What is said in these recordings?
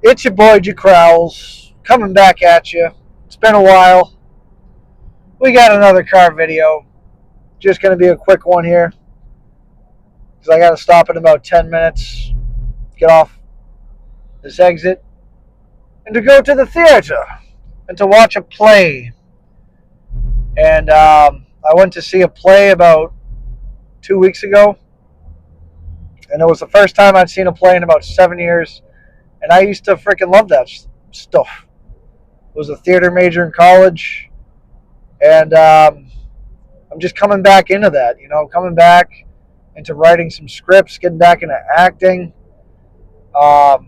It's your boy J Crowls coming back at you. It's been a while. We got another car video. Just going to be a quick one here because I got to stop in about 10 minutes, get off this exit, and to go to the theater and to watch a play. And I went to see a play about 2 weeks ago, and it was the first time I'd seen a play in about 7 years. And I used to freaking love that stuff. I was a theater major in college, and I'm just coming back into that, coming back into writing some scripts, getting back into acting. And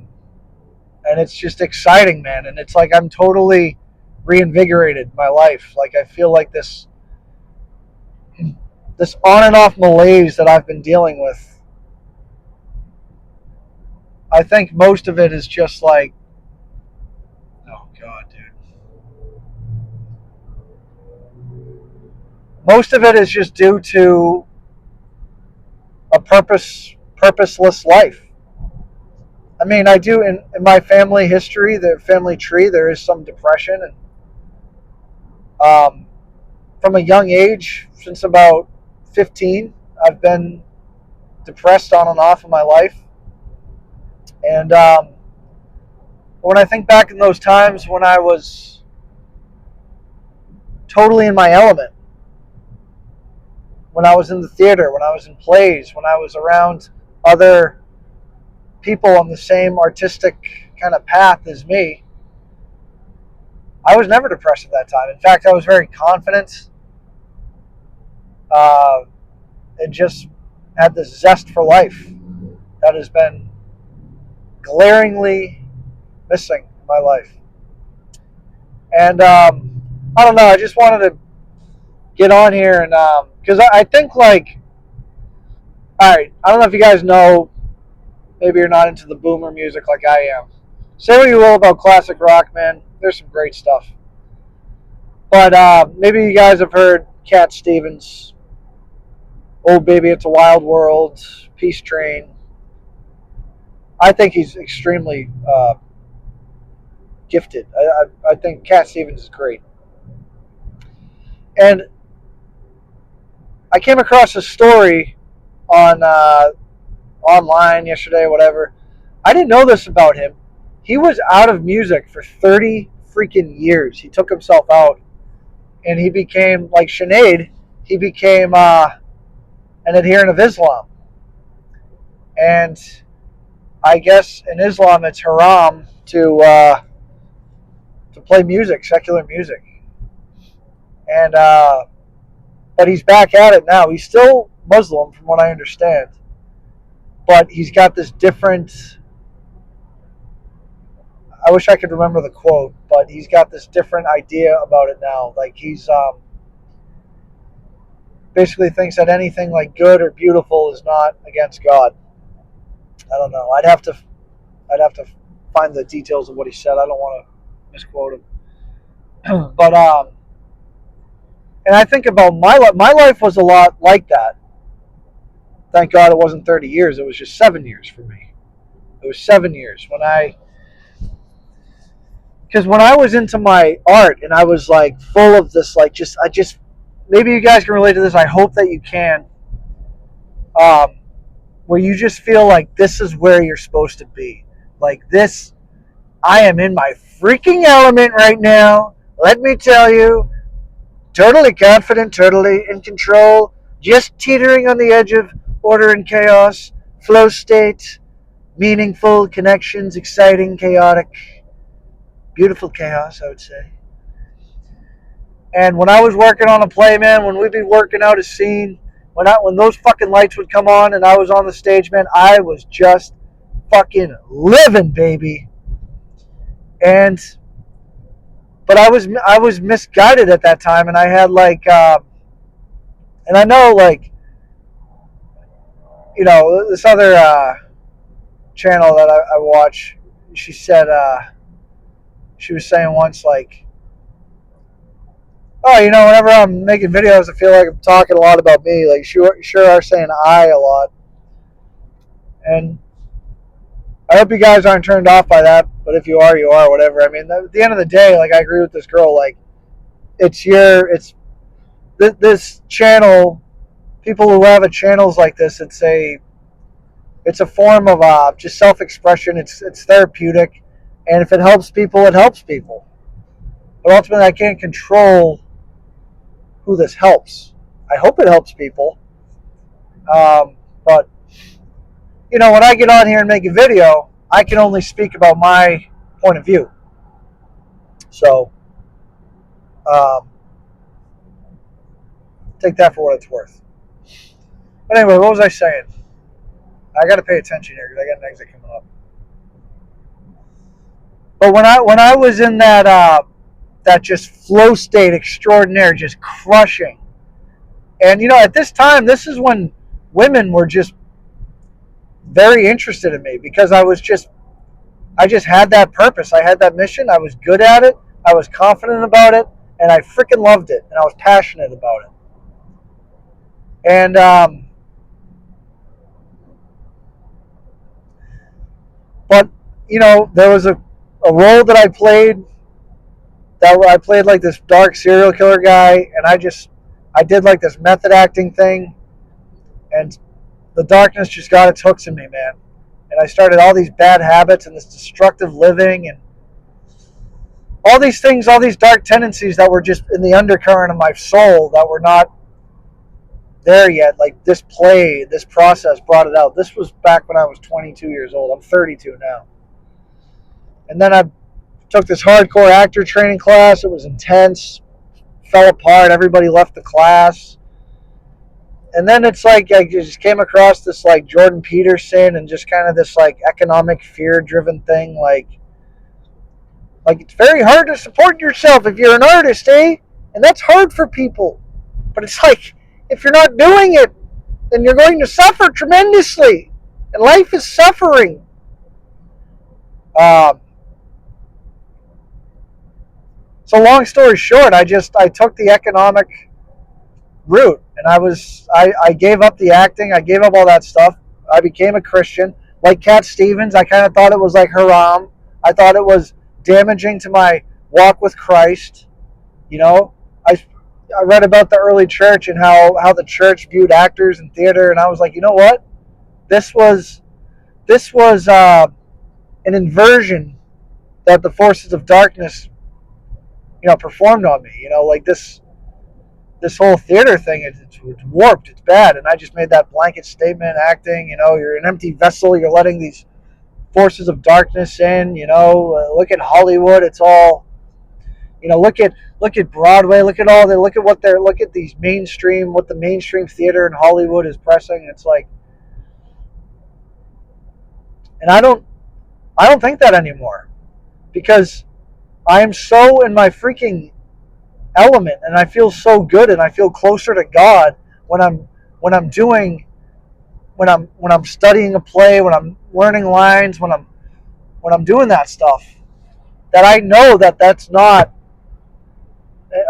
it's just exciting, man. And it's like I'm totally reinvigorated my life. Like I feel like this on and off malaise that I've been dealing with. I think most of it is just like, oh God, dude. Most of it is just due to a purposeless life. I mean, I do in my family history, the family tree, there is some depression, and from a young age, since about 15, I've been depressed on and off in my life. And when I think back in those times when I was totally in my element, when I was in the theater, when I was in plays, when I was around other people on the same artistic kind of path as me, I was never depressed at that time. In fact, I was very confident and just had this zest for life that has been glaringly missing in my life. And I don't know, I just wanted to get on here and because I think like, all right, I don't know if you guys know, maybe you're not into the boomer music like I am. Say what you will about classic rock, man. There's some great stuff. But maybe you guys have heard Cat Stevens, "Oh Baby It's a Wild World," "Peace Train." I think he's extremely gifted. I think Cat Stevens is great. And I came across a story on online yesterday, whatever. I didn't know this about him. He was out of music for 30 freaking years. He took himself out, and he became like Sinead. He became an adherent of Islam, and I guess in Islam it's haram to play music, secular music. And but he's back at it now. He's still Muslim, from what I understand, but he's got this different. I wish I could remember the quote, but he's got this different idea about it now. Like he's basically thinks that anything like good or beautiful is not against God. I don't know. I'd have to find the details of what he said. I don't want to misquote him. But and I think about my life. My life was a lot like that. Thank God it wasn't 30 years. It was just 7 years for me. It was 7 years because when I was into my art and I was like full of this, like maybe you guys can relate to this. I hope that you can. Where you just feel like this is where you're supposed to be. Like this, I am in my freaking element right now. Let me tell you, totally confident, totally in control, just teetering on the edge of order and chaos, flow state, meaningful connections, exciting, chaotic, beautiful chaos, I would say. And when I was working on a play, man, when we'd be working out a scene, when those fucking lights would come on and I was on the stage, man, I was just fucking living, baby. And but I was misguided at that time, and I had like and I know like this other channel that I watch, she said she was saying once like, oh, whenever I'm making videos, I feel like I'm talking a lot about me. Like, sure are saying I a lot. And I hope you guys aren't turned off by that, but if you are, you are, whatever. I mean, at the end of the day, like, I agree with this girl. Like, it's this channel, people who have channels like this, it's a form of just self-expression. It's therapeutic, and if it helps people, it helps people. But ultimately, I can't control who this helps. I hope it helps people. But, when I get on here and make a video, I can only speak about my point of view. So, take that for what it's worth. But anyway, what was I saying? I got to pay attention here because I got an exit coming up. But when I was in that just flow state extraordinaire, just crushing, and at this time, this is when women were just very interested in me because I just had that purpose. I had that mission. I was good at it. I was confident about it, and I freaking loved it, and I was passionate about it. And but there was a role that I played. I played like this dark serial killer guy, and I did like this method acting thing, and the darkness just got its hooks in me, man. And I started all these bad habits and this destructive living and all these things, all these dark tendencies that were just in the undercurrent of my soul that were not there yet. Like this process brought it out. This was back when I was 22 years old. I'm 32 now. And then I took this hardcore actor training class. It was intense, fell apart. Everybody left the class. And then it's like I just came across this like Jordan Peterson and just kind of this like economic fear driven thing. Like it's very hard to support yourself if you're an artist, eh? And that's hard for people. But it's like, if you're not doing it, then you're going to suffer tremendously. And life is suffering. So long story short, I took the economic route, and I gave up the acting. I gave up all that stuff. I became a Christian. Like Cat Stevens, I kind of thought it was like haram. I thought it was damaging to my walk with Christ. I read about the early church and how the church viewed actors in theater, and I was like, you know what? This was an inversion that the forces of darkness, performed on me. Like this whole theater thing, it's warped, it's bad, and I just made that blanket statement. Acting, you're an empty vessel. You're letting these forces of darkness in. Look at Hollywood. It's all, look at Broadway. Look at these mainstream, what the mainstream theater in Hollywood is pressing. It's like, and I don't think that anymore, because I am so in my freaking element, and I feel so good, and I feel closer to God when I'm studying a play, when I'm learning lines, when I'm doing that stuff, that I know that that's not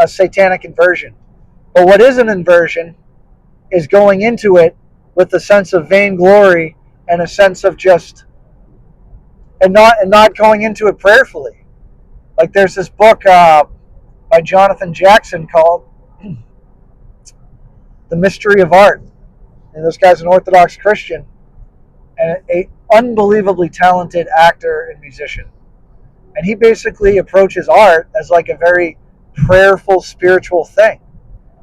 a satanic inversion. But what is an inversion is going into it with a sense of vainglory and a sense of just, and not going into it prayerfully. Like there's this book by Jonathan Jackson called The Mystery of Art. And this guy's an Orthodox Christian and an unbelievably talented actor and musician. And he basically approaches art as like a very prayerful, spiritual thing.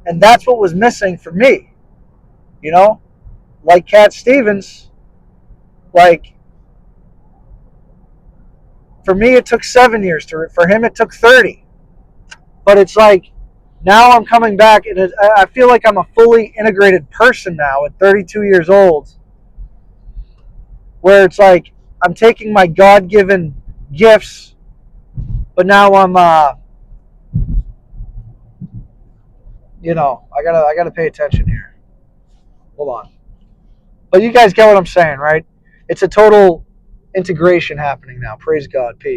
And that's what was missing for me. Like Cat Stevens, like, for me it took 7 years for him it took 30. But it's like, now I'm coming back, and I feel like I'm a fully integrated person now at 32 years old, where it's like I'm taking my God-given gifts, but now I'm I gotta pay attention here. Hold on. But you guys get what I'm saying, right? It's a total integration happening now. Praise God. Peace.